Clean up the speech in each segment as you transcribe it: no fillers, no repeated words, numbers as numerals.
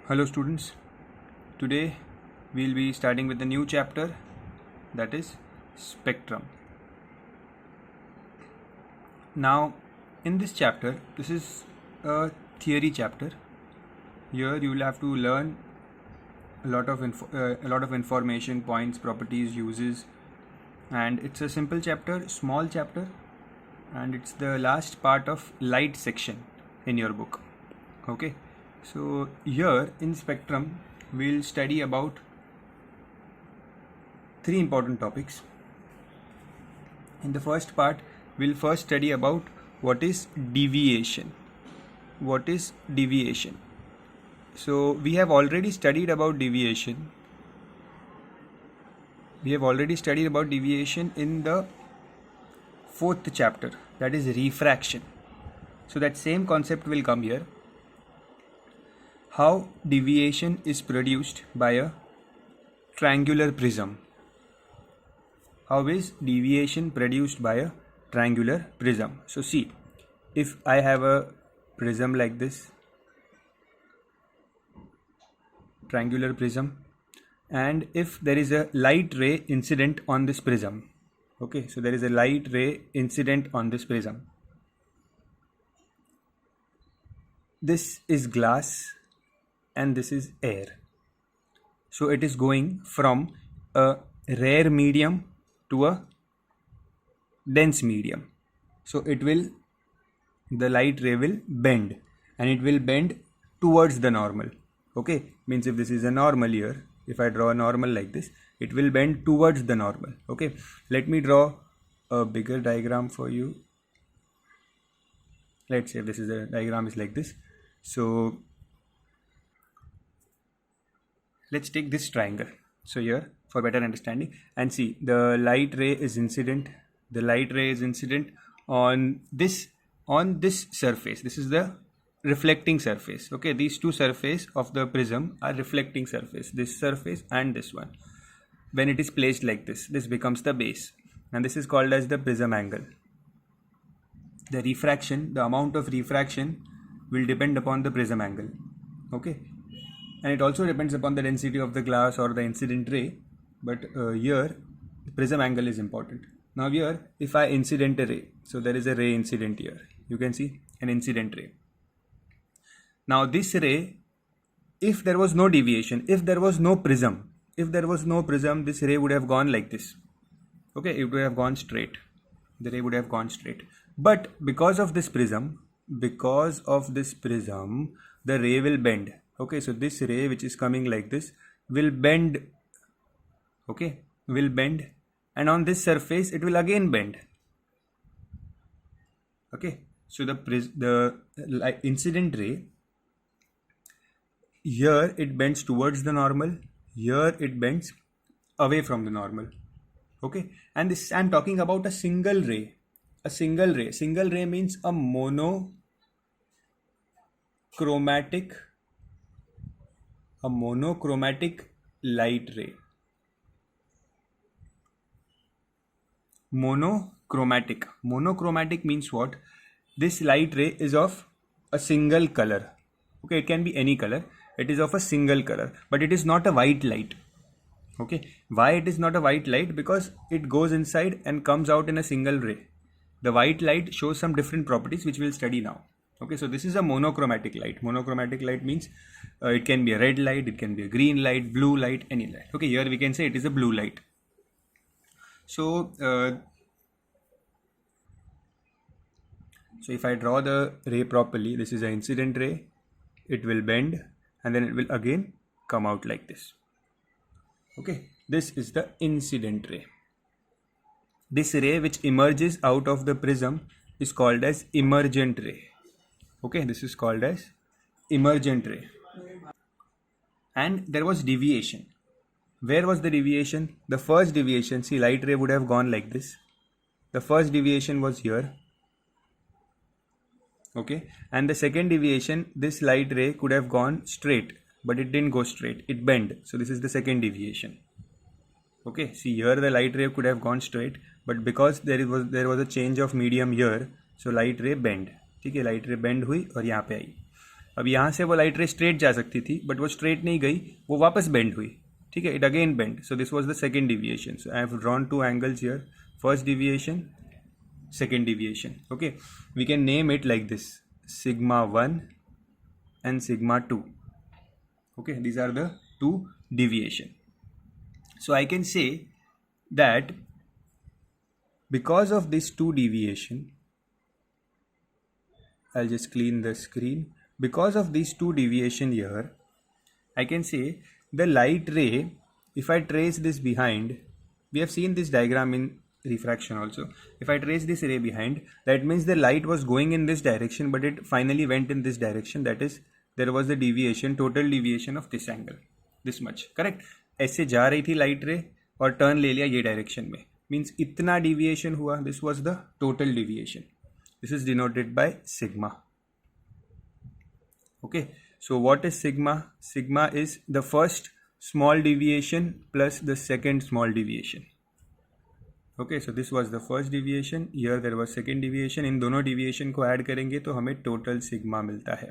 Hello students, today we'll be starting with a new chapter, that is spectrum. Now in this chapter, this is a theory chapter. Here you will have to learn a lot of information, points, properties, uses, and it's a simple chapter, small chapter, and it's the last part of light section in your book. Okay, so here in spectrum we'll study about three important topics. In the first part, we'll first study about what is deviation. What is deviation? So we have already studied about deviation. We have already studied about deviation in the fourth chapter, that is refraction. So that same concept will come here. How deviation is produced by a triangular prism. How is deviation produced by a triangular prism? So see, if I have a prism like this, triangular prism, and if there is a light ray incident on this prism, okay, so there is a light ray incident on this prism. This is glass and this is air. So it is going from a rare medium to a dense medium. So the light ray will bend, and it will bend towards the normal. Okay, means if this is a normal here, if I draw a normal like this, it will bend towards the normal. Okay, let me draw a bigger diagram for you. Let's say this is a diagram is like this. So let's take this triangle. So here, for better understanding, and see, the light ray is incident. The light ray is incident on this surface. This is the reflecting surface. Okay, these two surfaces of the prism are reflecting surface. This surface and this one. When it is placed like this, this becomes the base, and this is called as the prism angle. The refraction, the amount of refraction, will depend upon the prism angle. Okay. And it also depends upon the density of the glass or the incident ray, but here the prism angle is important. Now here, if I incident a ray, so there is a ray incident here, you can see an incident ray. Now this ray, if there was no deviation, if there was no prism, this ray would have gone like this. Okay, it would have gone straight. The ray would have gone straight. But because of this prism, the ray will bend. Okay, so this ray which is coming like this will bend. Okay, will bend, and on this surface it will again bend. Okay, so the incident ray, here it bends towards the normal, here it bends away from the normal. Okay, and this I'm talking about a single ray. Single ray means a monochromatic light ray. Monochromatic means what? This light ray is of a single color. Okay, it can be any color. It is of a single color, but it is not a white light. Okay, why it is not a white light? Because it goes inside and comes out in a single ray. The white light shows some different properties which we'll study now. Okay, so this is a monochromatic light. Monochromatic light means it can be a red light, it can be a green light, blue light, any light. Okay, here we can say it is a blue light. So if I draw the ray properly, this is an incident ray. It will bend and then it will again come out like this. Okay, this is the incident ray. This ray which emerges out of the prism is called as emergent ray. Okay, this is called as emergent ray. And there was deviation. Where was the deviation? The first deviation, see, light ray would have gone like this. The first deviation was here. Okay, and the second deviation, this light ray could have gone straight, but it didn't go straight, it bent. So this is the second deviation. Okay, see, here the light ray could have gone straight, but because there was a change of medium here, so light ray bend. ठीक है, light रे bend हुई और यहाँ पे आई. अब यहाँ से वो लाइट रे स्ट्रेट जा सकती थी, बट वो स्ट्रेट नहीं गई, वो वापस बेंड हुई. ठीक है, it again bend. So this was the second deviation. So I have drawn two angles here. First deviation, second deviation. Okay, we can name it like this: sigma 1 and sigma 2. Okay, these are the two deviation. So I can say that because of this two deviation, I'll just clean the screen. Because of these two deviation here, I can say the light ray, if I trace this behind, we have seen this diagram in refraction also. If I trace this ray behind, that means the light was going in this direction, but it finally went in this direction. That is, there was the deviation, total deviation of this angle, this much. Correct? ऐसे जा रही थी light रे और turn ले लिया ये direction में, मीन्स इतना डिविएशन हुआ. This was the total deviation. This is denoted by sigma. Okay, so what is sigma? Sigma is the first small deviation plus the second small deviation. Okay, so this was the first deviation. Here there was second deviation. इन दोनों deviation को add करेंगे तो हमें total sigma मिलता है.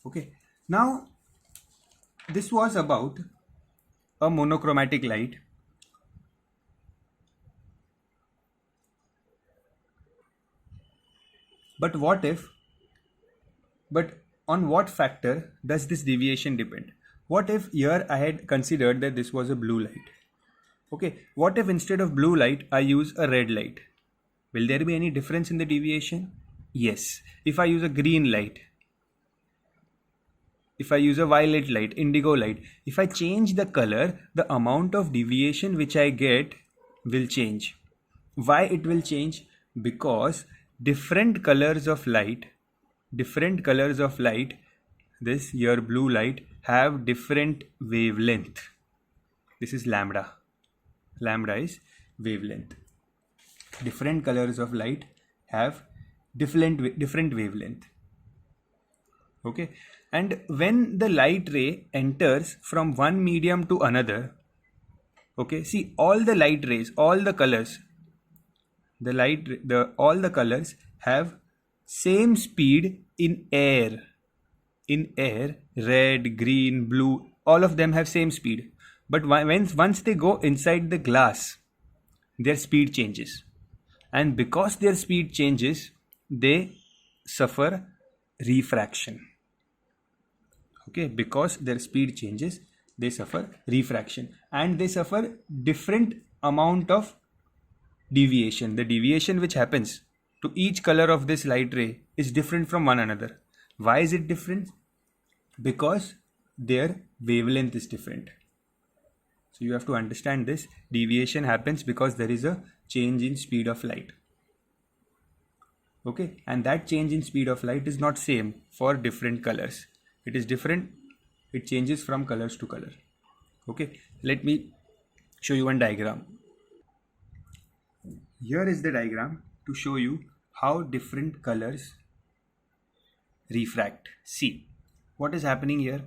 Okay, now this was about a monochromatic light. But on what factor does this deviation depend? What if here I had considered that this was a blue light? Okay, what if instead of blue light I use a red light? Will there be any difference in the deviation? Yes. If I use a green light, if I use a violet light, indigo light, if I change the color, the amount of deviation which I get will change. Why it will change? Because different colors of light, this here blue light, have different wavelength. This is lambda. Lambda is wavelength. Different colors of light have different wavelength. Okay, and when the light ray enters from one medium to another, okay, see all the light rays, all the colors, all the colors have same speed in air. In air, red, green, blue, all of them have same speed. But once they go inside the glass, their speed changes. And because their speed changes, they suffer refraction. Okay, because their speed changes, they suffer refraction. And they suffer different amount of deviation. The deviation which happens to each color of this light ray is different from one another. Why is it different? Because their wavelength is different. So you have to understand this. Deviation happens because there is a change in speed of light. Okay, and that change in speed of light is not same for different colors. It is different. It changes from colors to color. Okay, let me show you one diagram. Here is the diagram to show you how different colors refract. See what is happening here.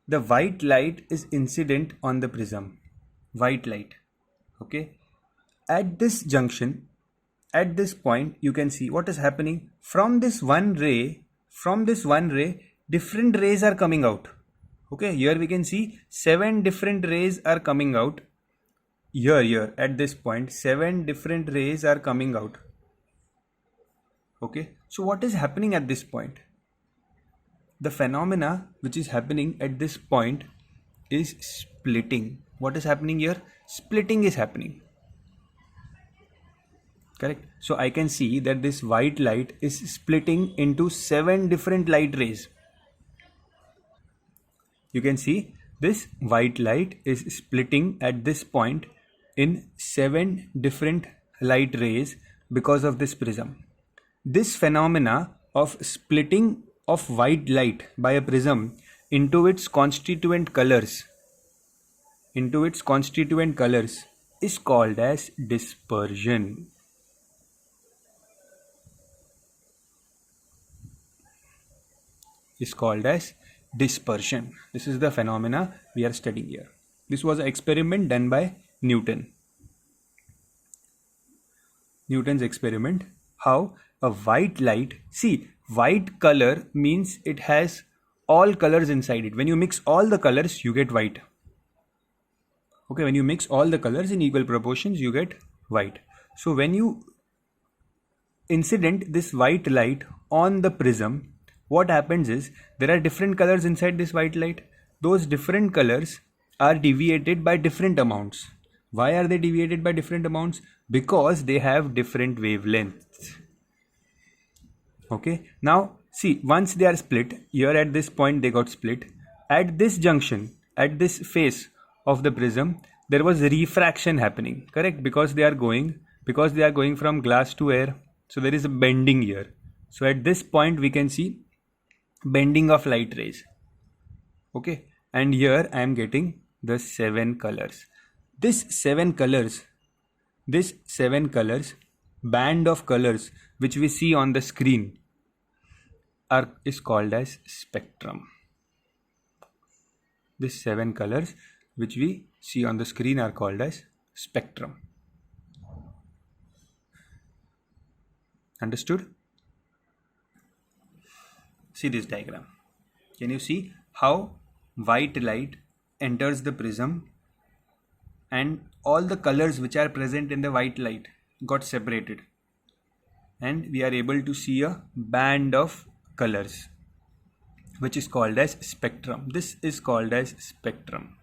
The white light is incident on the prism. White light. Okay, at this junction, at this point, you can see what is happening. From this one ray, different rays are coming out. Okay, here we can see 7 different rays are coming out. Here at this point, 7 different rays are coming out. Okay, so what is happening at this point? The phenomena which is happening at this point is splitting. What is happening here? Splitting is happening. Correct. So I can see that this white light is splitting into 7 different light rays. You can see this white light is splitting at this point in 7 different light rays because of this prism. This phenomena of splitting of white light by a prism into its constituent colors is called as dispersion. Is called as dispersion. This is the phenomena we are studying here. This was an experiment done by Newton. Newton's experiment, how a white light, see, white color means it has all colors inside it. When you mix all the colors, you get white. Okay, when you mix all the colors in equal proportions, you get white. So when you incident this white light on the prism, what happens is there are different colors inside this white light. Those different colors are deviated by different amounts. Why are they deviated by different amounts? Because they have different wavelengths. Okay, now see, once they are split, here at this point they got split. At this junction, at this face of the prism, there was refraction happening, correct? Because they are going from glass to air. So there is a bending here. So at this point we can see bending of light rays. Okay, and here I am getting the 7 colors. This 7 colors, band of colors which we see on the screen is called as spectrum. These 7 colors which we see on the screen are called as spectrum. Understood? See this diagram. Can you see how white light enters the prism and all the colors which are present in the white light got separated, and we are able to see a band of colors which is called as spectrum. This is called as spectrum.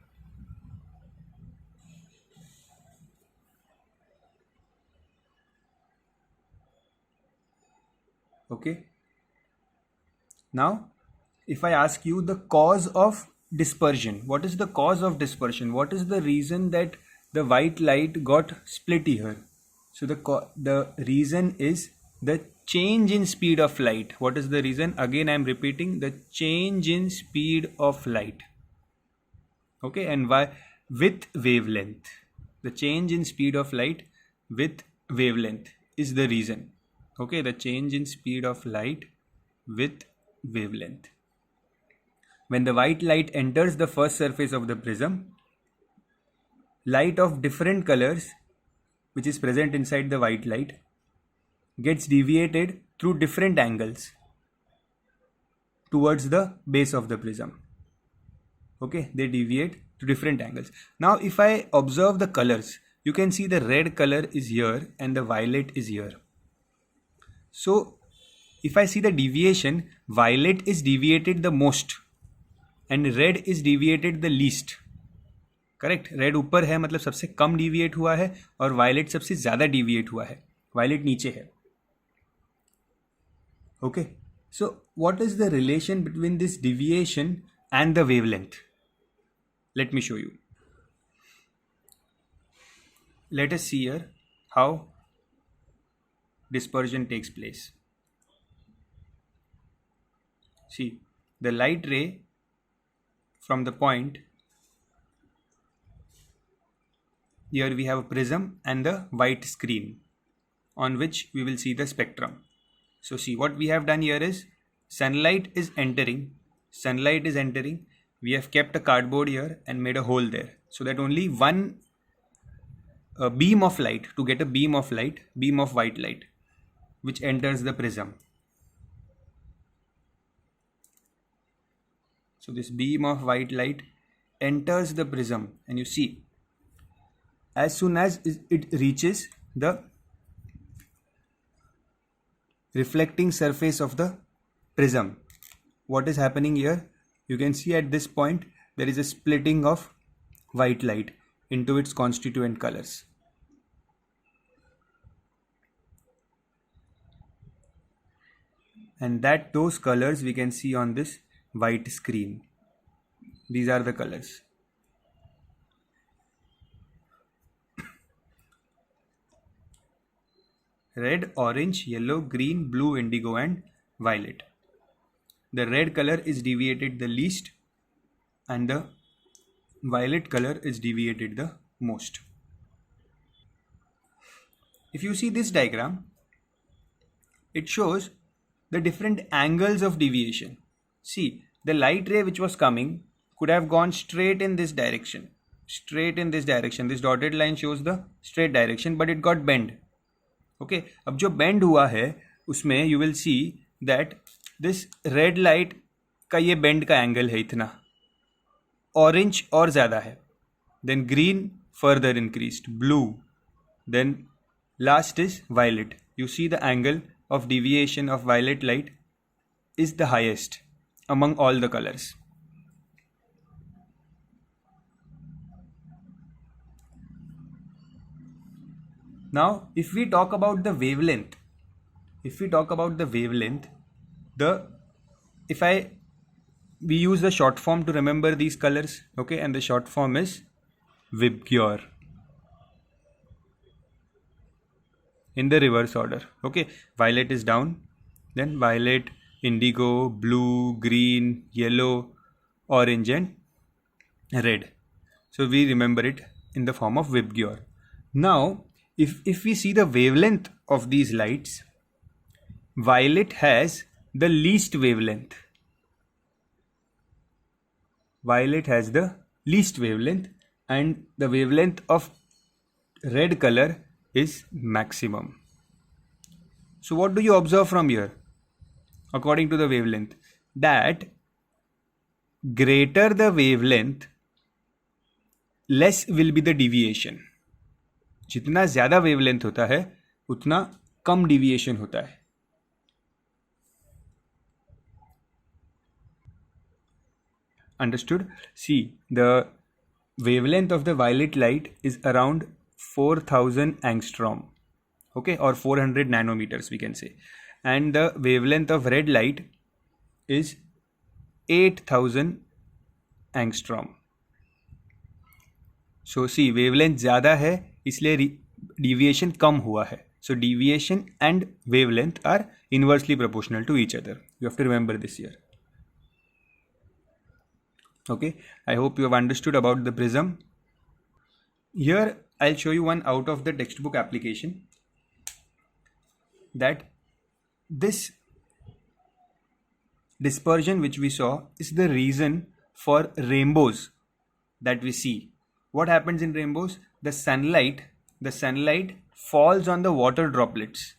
Okay. Now, if I ask you the cause of dispersion, what is the cause of dispersion? What is the reason that the white light got split here? So the reason is the change in speed of light. What is the reason? Again, I am repeating, the change in speed of light. Okay, and why? With wavelength. The change in speed of light with wavelength is the reason. Okay, the change in speed of light with wavelength. When the white light enters the first surface of the prism, light of different colors which is present inside the white light gets deviated through different angles towards the base of the prism. Okay, they deviate to different angles. Now if I observe the colors, you can see the red color is here and the violet is here. So if I see the deviation, violet is deviated the most and red is deviated the least. Correct, red ऊपर है मतलब सबसे कम deviate हुआ है और violet सबसे ज़्यादा deviate हुआ है, वायलेट नीचे है. Okay, so what is the relation between this deviation and the wavelength? Let me show you. Let us see here how dispersion takes place. See, the light ray from the point, here we have a prism and the white screen on which we will see the spectrum. So see, what we have done here is sunlight is entering, we have kept a cardboard here and made a hole there so that only one beam of light, to get a beam of white light which enters the prism. So this beam of white light enters the prism and you see, as soon as it reaches the reflecting surface of the prism, what is happening here? You can see at this point there is a splitting of white light into its constituent colors. And those colors we can see on this white screen. These are the colors. Red, orange, yellow, green, blue, indigo and violet. The red color is deviated the least and the violet color is deviated the most. If you see this diagram, it shows the different angles of deviation. See, the light ray which was coming could have gone straight in this direction. This dotted line shows the straight direction, but it got bent. Okay, अब जो bend हुआ है उसमें you will see that this red light का ये bend का angle है इतना, orange और ज़्यादा है, then green further increased, blue, then last is violet. You see the angle of deviation of violet light is the highest among all the colors. Now, if we talk about the wavelength, we use the short form to remember these colors, okay, and the short form is Vibgyor in the reverse order, okay. Violet is down, then violet, indigo, blue, green, yellow, orange and red. So we remember it in the form of Vibgyor. Now, if we see the wavelength of these lights, violet has the least wavelength. Violet has the least wavelength and the wavelength of red color is maximum. So what do you observe from here? According to the wavelength, that greater the wavelength, less will be the deviation. जितना ज़्यादा wavelength होता है उतना कम deviation होता है. Understood? See, the wavelength of the violet light is around 4000 angstrom, okay, or 400 nanometers we can say, and the wavelength of red light is 8000 angstrom. So see, wavelength ज़्यादा है इसलिए deviation कम हुआ है. So deviation and wavelength are inversely proportional to each other. You have to remember this here. Okay, I hope you have understood about the prism. Here I'll show you one out of the textbook application, that this dispersion which we saw is the reason for rainbows that we see. What happens in rainbows? The sunlight falls on the water droplets.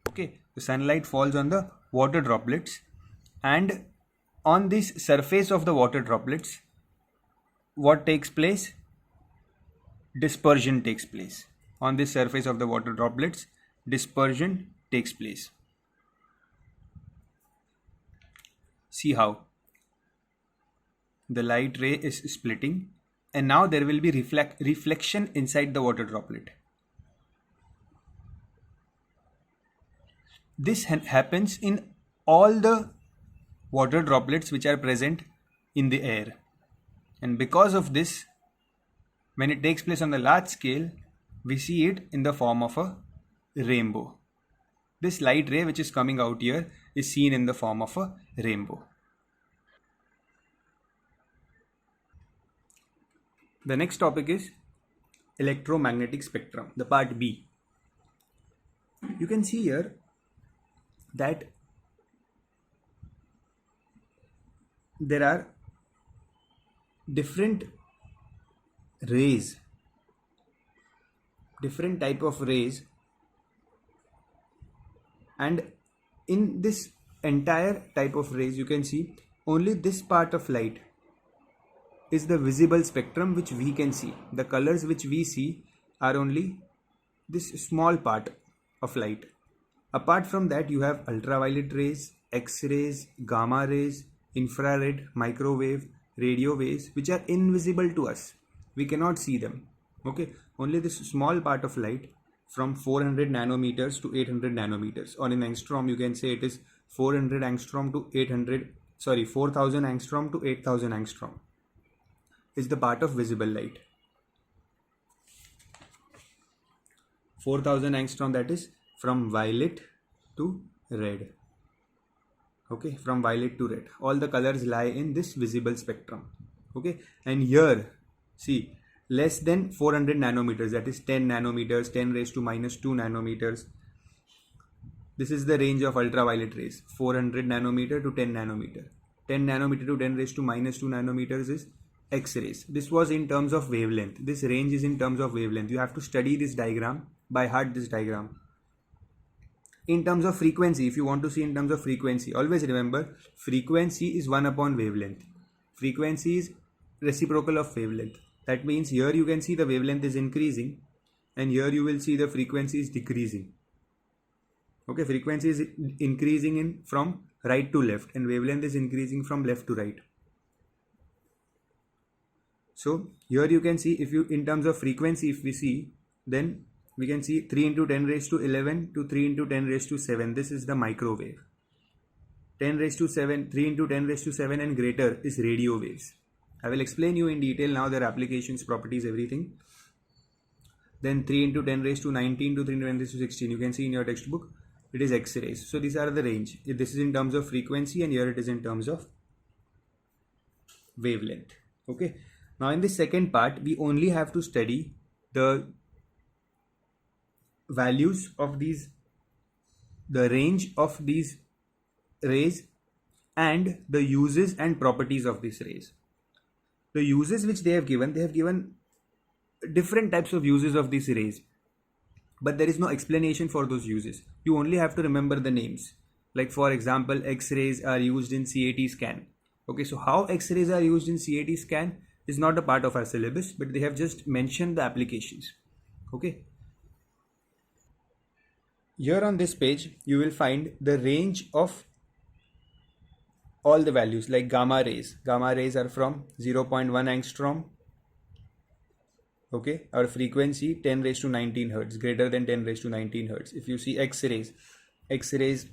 Okay, the sunlight falls on the water droplets, and on this surface of the water droplets, what takes place? Dispersion takes place. On this surface of the water droplets, dispersion takes place. See how the light ray is splitting, and now there will be reflection inside the water droplet. This happens in all the water droplets which are present in the air, and because of this, when it takes place on the large scale, we see it in the form of a rainbow. This light ray which is coming out here is seen in the form of a rainbow. The next topic is electromagnetic spectrum, the part B. You can see here that there are different rays, different type of rays, and in this entire type of rays you can see only this part of light is the visible spectrum which we can see. The colors which we see are only this small part of light. Apart from that, you have ultraviolet rays, X-rays, gamma rays, infrared, microwave, radio waves, which are invisible to us. We cannot see them. Okay, only this small part of light from 400 nanometers to 800 nanometers, or in angstrom you can say it is 400 angstrom to 4000 angstrom to 8000 angstrom is the part of visible light. 4000 angstrom, that is from violet to red. Okay, from violet to red, all the colors lie in this visible spectrum. Okay, and here see, less than 400 nanometers, that is 10 nanometers, 10 raised to minus 2 nanometers. This is the range of ultraviolet rays, 400 nanometer to 10 nanometer. 10 nanometer to 10 raised to minus 2 nanometers is X-rays. This was in terms of wavelength. This range is in terms of wavelength. You have to study this diagram by heart, this diagram. in terms of frequency, if you want to see in terms of frequency, always remember frequency is 1 upon wavelength. Frequency is reciprocal of wavelength. That means here you can see the wavelength is increasing, and here you will see the frequency is decreasing. Okay, frequency is increasing in from right to left, and wavelength is increasing from left to right. So here you can see, if you in terms of frequency, if we see, then we can see 3 into 10 raised to 11 to 3 into 10 raised to 7. This is the microwave. 10 raised to 7, 3 into 10 raised to 7 and greater is radio waves. I will explain you in detail now their applications, properties, everything. Then 3 into 10 raised to 19 to 3 into 10 raised to 16. You can see in your textbook, it is X-rays. So these are the range. This is in terms of frequency, and here it is in terms of wavelength. Okay. Now in this second part, we only have to study the values of these, the range of these rays, and the uses and properties of these rays. The uses which they have given different types of uses of these rays, but there is no explanation for those uses. You only have to remember the names. Like for example, X-rays are used in CAT scan. Okay, so how X-rays are used in CAT scan is not a part of our syllabus, but they have just mentioned the applications. Okay. Here on this page, you will find the range of all the values, like gamma rays. Gamma rays are from 0.1 angstrom. Okay, our frequency 10 raised to 19 hertz, greater than 10 raised to 19 hertz. If you see X-rays, X-rays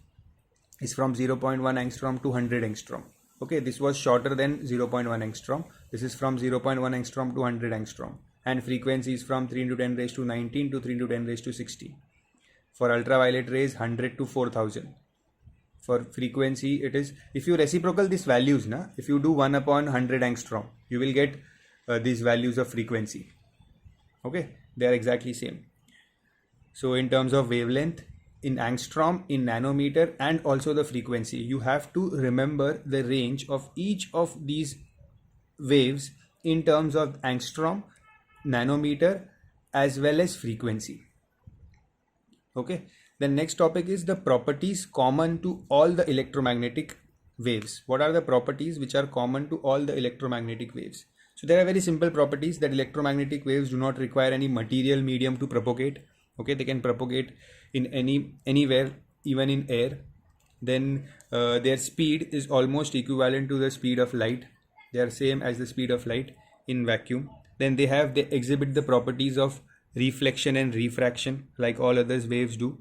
is from 0.1 angstrom to 100 angstrom. Okay, this was shorter than 0.1 angstrom. This is from 0.1 angstrom to 100 angstrom. And frequency is from 3 into 10 raised to 19 to 3 into 10 raised to 16. For ultraviolet rays, 100 to 4000. For frequency, it is, if you reciprocal these values, if you do 1 upon 100 angstrom, you will get these values of frequency. Okay, they are exactly same. So in terms of wavelength, in angstrom, in nanometer, and also the frequency, you have to remember the range of each of these waves in terms of angstrom, nanometer, as well as frequency. Okay, the next topic is the properties common to all the electromagnetic waves. What are the properties which are common to all the electromagnetic waves? So there are very simple properties, that electromagnetic waves do not require any material medium to propagate. Okay, they can propagate in anywhere, even in air. Then their speed is almost equivalent to the speed of light. They are same as the speed of light in vacuum. Then they exhibit the properties of reflection and refraction like all others waves do.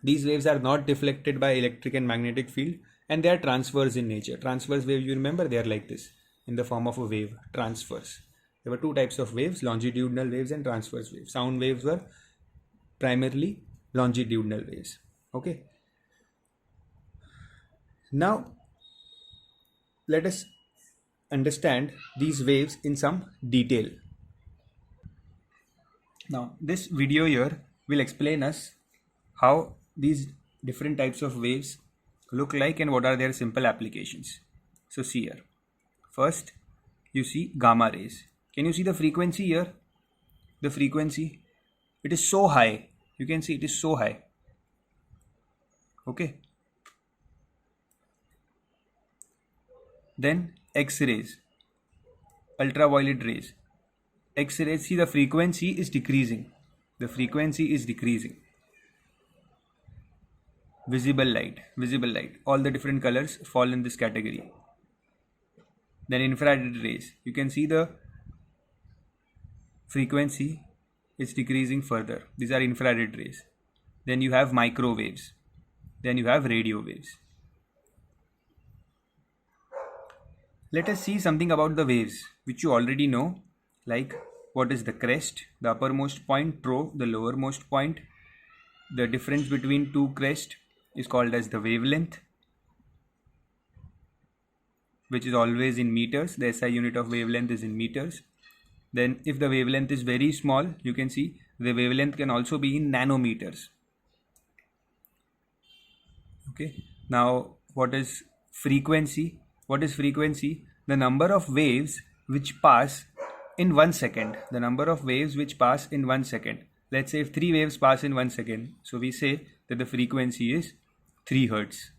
These waves are not deflected by electric and magnetic field, and they are transverse in nature. Transverse wave, you remember, they are like this in the form of a wave, transverse. There were two types of waves, longitudinal waves and transverse waves. Sound waves were primarily longitudinal waves. Okay. Now let us understand these waves in some detail. Now this video here will explain us how these different types of waves look like and what are their simple applications. So see here. First, you see gamma rays. Can you see the frequency here? The frequency, it is so high. You can see it is so high. Okay. Then X-rays, ultraviolet rays. X-rays, see the frequency is decreasing. The frequency is decreasing. Visible light, all the different colors fall in this category. Then infrared rays, you can see the frequency is decreasing further. These are infrared rays. Then you have microwaves. Then you have radio waves. Let us see something about the waves which you already know, like what is the crest, the uppermost point, trough, the lowermost point. The difference between two crests is called as the wavelength, which is always in meters. The SI unit of wavelength is in meters. Then if the wavelength is very small, you can see the wavelength can also be in nanometers. Okay. Now what is frequency? What is frequency? The number of waves which pass in 1 second. The number of waves which pass in 1 second. Let's say if 3 waves pass in 1 second. So we say that the frequency is 3 hertz.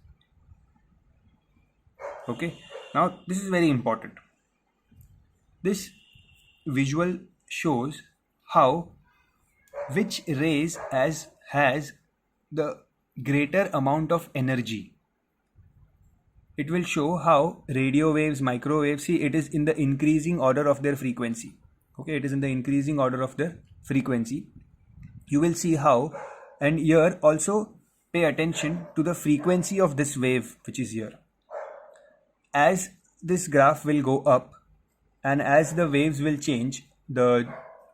Okay, now this is very important. This visual shows how which rays has the greater amount of energy. It will show how radio waves, microwaves, see, it is in the increasing order of their frequency. Okay, it is in the increasing order of their frequency. You will see how, and here also pay attention to the frequency of this wave which is here. As this graph will go up and as the waves will change, the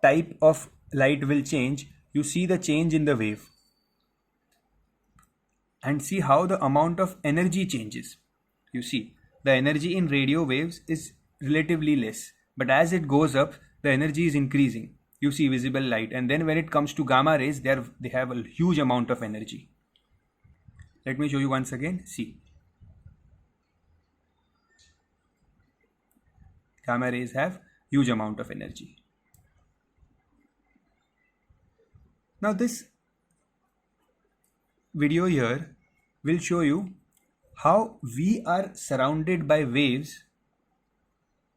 type of light will change. You see the change in the wave and see how the amount of energy changes. You see the energy in radio waves is relatively less, but as it goes up the energy is increasing. You see visible light, and then when it comes to gamma rays, they have a huge amount of energy. Let me show you once again. See, gamma rays have huge amount of energy. Now this video here will show you how we are surrounded by waves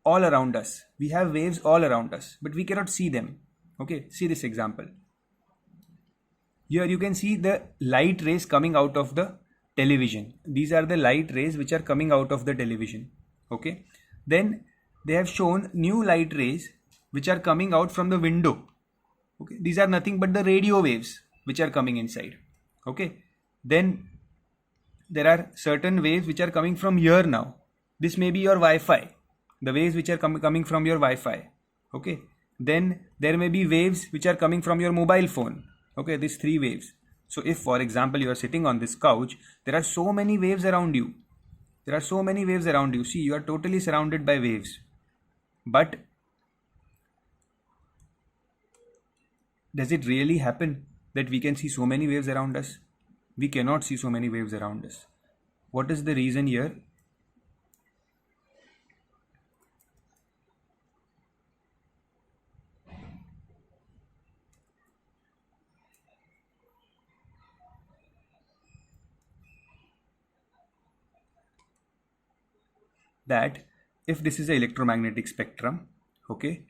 all around us. We have waves all around us, but we cannot see them. Okay, see this example. Here you can see the light rays coming out of the television. These are the light rays which are coming out of the television. Okay, then they have shown new light rays which are coming out from the window. Okay, these are nothing but the radio waves which are coming inside. Okay, then there are certain waves which are coming from here now. This may be your Wi-Fi, the waves which are coming from your Wi-Fi. Okay, then there may be waves which are coming from your mobile phone. Okay, these 3 waves. So if for example you are sitting on this couch, there are so many waves around you. There are so many waves around you. See, you are totally surrounded by waves. But does it really happen that we can see so many waves around us? We cannot see so many waves around us. What is the reason here? That if this is an electromagnetic spectrum, okay,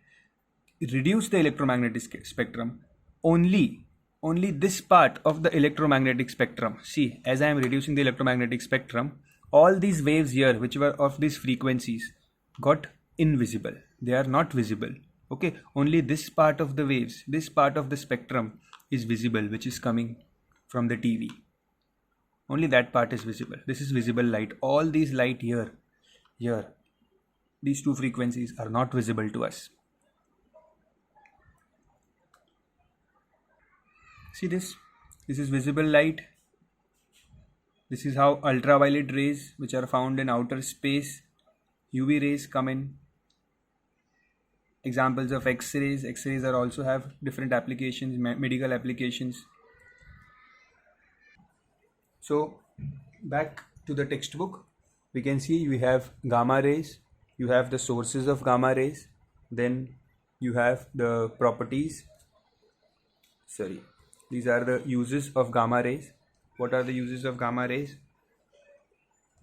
reduce the electromagnetic spectrum, only this part of the electromagnetic spectrum. See, as I am reducing the electromagnetic spectrum, all these waves here which were of these frequencies got invisible. They are not visible. Okay, only this part of the waves, this part of the spectrum is visible, which is coming from the TV. Only that part is visible. This is visible light. All these light here, these 2 frequencies are not visible to us. See this is visible light. This is how ultraviolet rays, which are found in outer space, UV rays come in. Examples of X-rays. X-rays are also have different applications, medical applications. So back to the textbook, we can see we have gamma rays. You have the sources of gamma rays. Then you have the properties. These are the uses of gamma rays. What are the uses of gamma rays?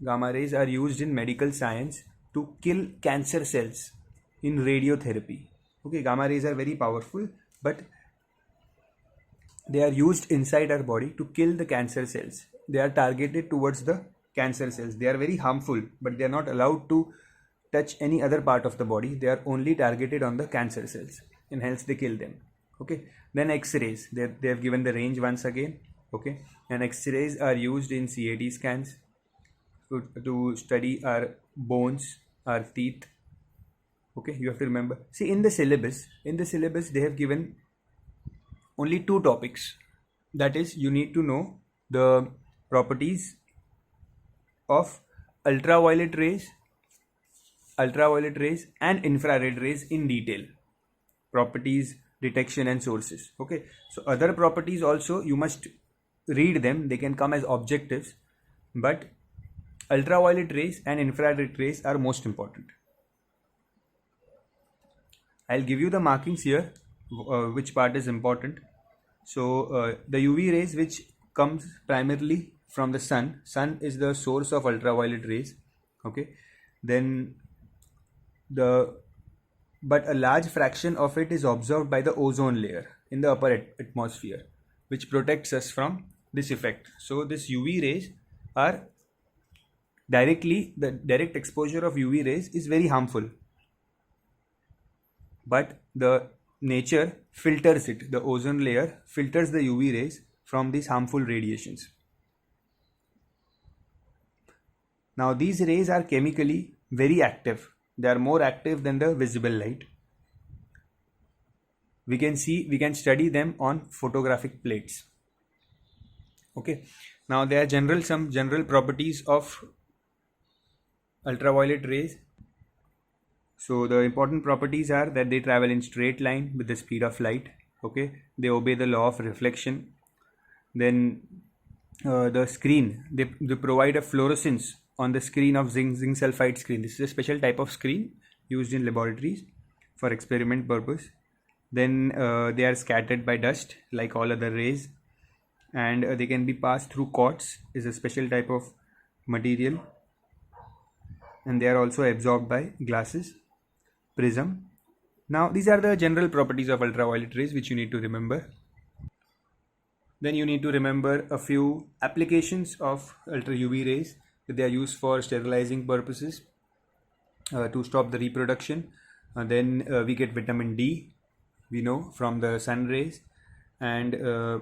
Gamma rays are used in medical science to kill cancer cells in radiotherapy. Okay, gamma rays are very powerful, but they are used inside our body to kill the cancer cells. They are targeted towards the cancer cells. They are very harmful, but they are not allowed to touch any other part of the body. They are only targeted on the cancer cells, and hence they kill them. Okay, then X-rays. They have given the range once again. Okay, and X-rays are used in CAT scans to study our bones, our teeth. Okay, you have to remember. See, in the syllabus they have given only 2 topics. That is, you need to know the properties of ultraviolet rays and infrared rays in detail. Properties, detection and sources. Okay, so other properties also you must read them. They can come as objectives, but ultraviolet rays and infrared rays are most important. I'll give you the markings here, which part is important. So the UV rays which comes primarily from the sun. Sun is the source of ultraviolet rays. Okay, then the but a large fraction of it is absorbed by the ozone layer in the upper atmosphere, which protects us from this effect. So this UV rays are the direct exposure of UV rays is very harmful, but the nature filters it. The ozone layer filters the UV rays from these harmful radiations. Now these rays are chemically very active. They are more active than the visible light. We can study them on photographic plates. Okay, now there are some general properties of ultraviolet rays. So the important properties are that they travel in straight line with the speed of light. Okay, they obey the law of reflection. Then the screen, they provide a fluorescence on the screen of zinc sulfide screen. This is a special type of screen used in laboratories for experiment purpose. Then they are scattered by dust like all other rays, and they can be passed through quartz, is a special type of material, and they are also absorbed by glasses, prism. Now these are the general properties of ultraviolet rays which you need to remember. Then you need to remember a few applications of ultra UV rays. They are used for sterilizing purposes, to stop the reproduction. Then we get vitamin D, we know, from the sun rays, and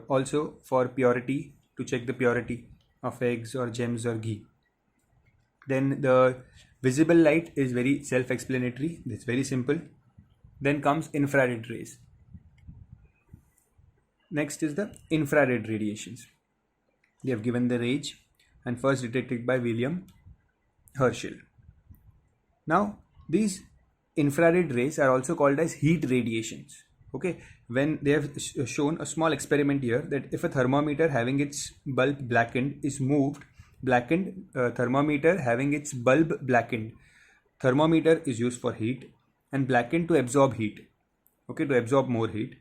also for purity, to check the purity of eggs or gems or ghee. Then the visible light is very self-explanatory. It's very simple. Then comes infrared rays. Next is the infrared radiations. They have given the range and first detected by William Herschel. Now these infrared rays are also called as heat radiations. Okay, when they have shown a small experiment here that if a thermometer having its bulb blackened is moved, thermometer having its bulb blackened, thermometer is used for heat and blackened to absorb heat. Okay, to absorb more heat.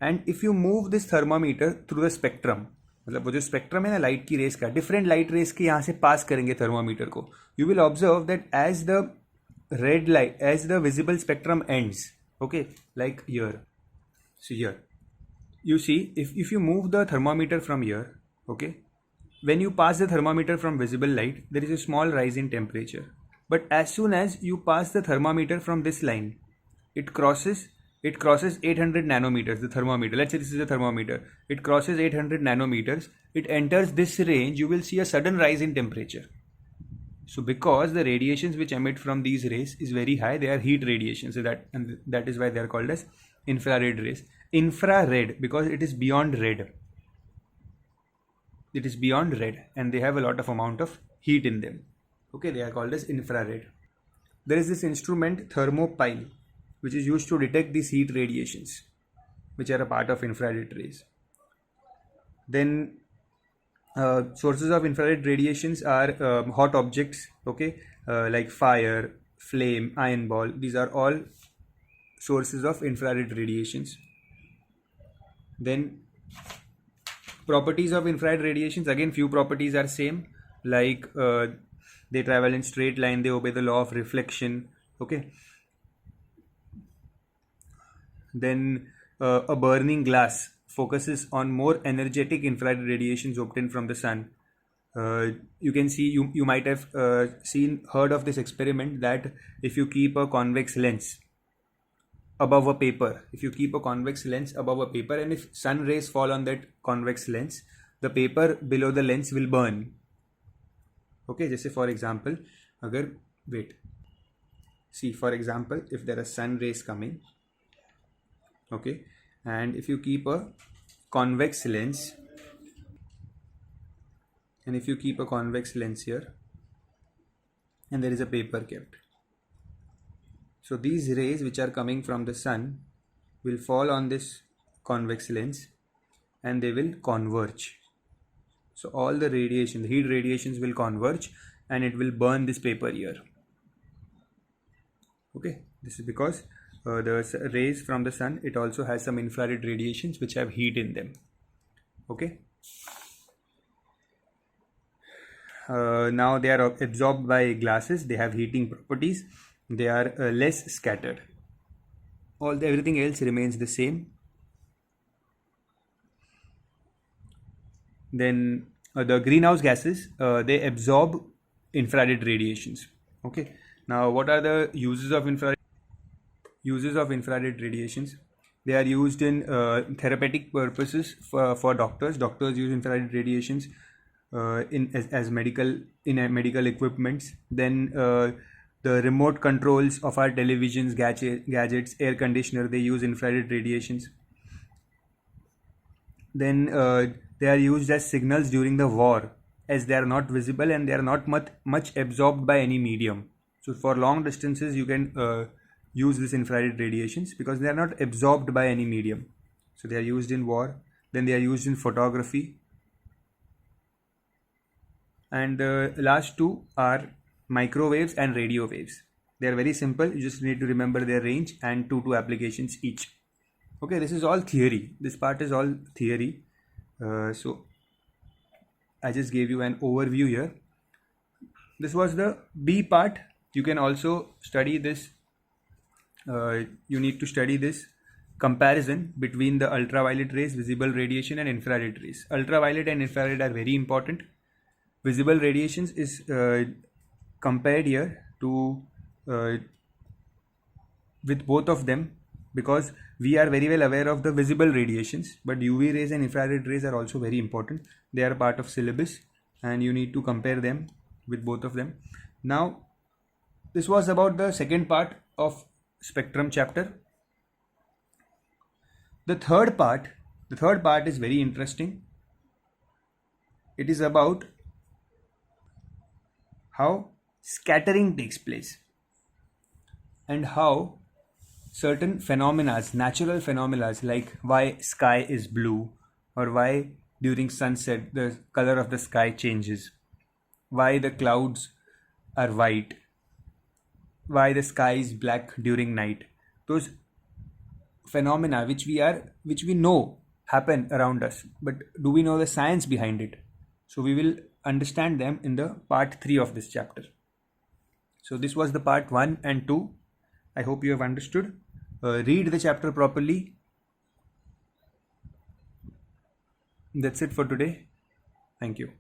And if you move this thermometer through the spectrum, मतलब वो जो spectrum है ना light की race का, different light rays के यहाँ से पास करेंगे थर्मोमीटर को, you will observe that as the red light, as the visible spectrum ends, okay, like here. So here you see, if you move the thermometer from here, okay, when you pass the thermometer from visible light, there is a small rise in temperature. But as soon as you pass the thermometer from this line, it crosses 800 nanometers. The thermometer, let's say this is a thermometer, it crosses 800 nanometers, it enters this range, you will see a sudden rise in temperature. So because the radiations which emit from these rays is very high, they are heat radiations. So that is why they are called as infrared rays. Infrared because it is beyond red. It is beyond red and they have a lot of amount of heat in them. Okay, they are called as infrared. There is this instrument thermopile which is used to detect these heat radiations which are a part of infrared rays. Then sources of infrared radiations are hot objects, okay, like fire, flame, iron ball. These are all sources of infrared radiations. Then properties of infrared radiations, again few properties are same, like they travel in straight line, they obey the law of reflection, okay. Then a burning glass focuses on more energetic infrared radiations obtained from the sun. You can see, you might have heard of this experiment that if you keep a convex lens above a paper, and if sun rays fall on that convex lens, the paper below the lens will burn. Okay, just say for example, for example, if there are sun rays coming, okay, and if you keep a convex lens here and there is a paper kept, so these rays which are coming from the sun will fall on this convex lens and they will converge. So all the radiation, the heat radiations will converge and it will burn this paper here. Okay, this is because the rays from the sun, it also has some infrared radiations which have heat in them. Okay. now they are absorbed by glasses, they have heating properties, they are less scattered. Everything else remains the same. Then the greenhouse gases, they absorb infrared radiations. Okay, now what are the uses of infrared radiations? They are used in therapeutic purposes for doctors. Doctors use infrared radiations as medical equipments. Then the remote controls of our televisions, gadgets, air conditioner, they use infrared radiations. Then they are used as signals during the war, as they are not visible and they are not much absorbed by any medium. So for long distances you can use this infrared radiations because they are not absorbed by any medium. So they are used in war. Then they are used in photography. And the last two are microwaves and radio waves. They are very simple. You just need to remember their range and two applications each. Okay, this is all theory. This part is all theory. So I just gave you an overview here. This was the B part. You can also study this. You need to study this comparison between the ultraviolet rays, visible radiation, and infrared rays. Ultraviolet and infrared are very important. Visible radiations is compared here to with both of them, because we are very well aware of the visible radiations, but UV rays and infrared rays are also very important. They are part of syllabus and you need to compare them with both of them. Now this was about the second part of spectrum chapter. The third part is very interesting. It is about how scattering takes place and how certain phenomena, natural phenomena, like why sky is blue or why during sunset the color of the sky changes, why the clouds are white, why the sky is black during night. Those phenomena which we know happen around us, but do we know the science behind it? So we will understand them in the part 3 of this chapter. So this was the part 1 and 2. I hope you have understood. Read the chapter properly. That's it for today. Thank you.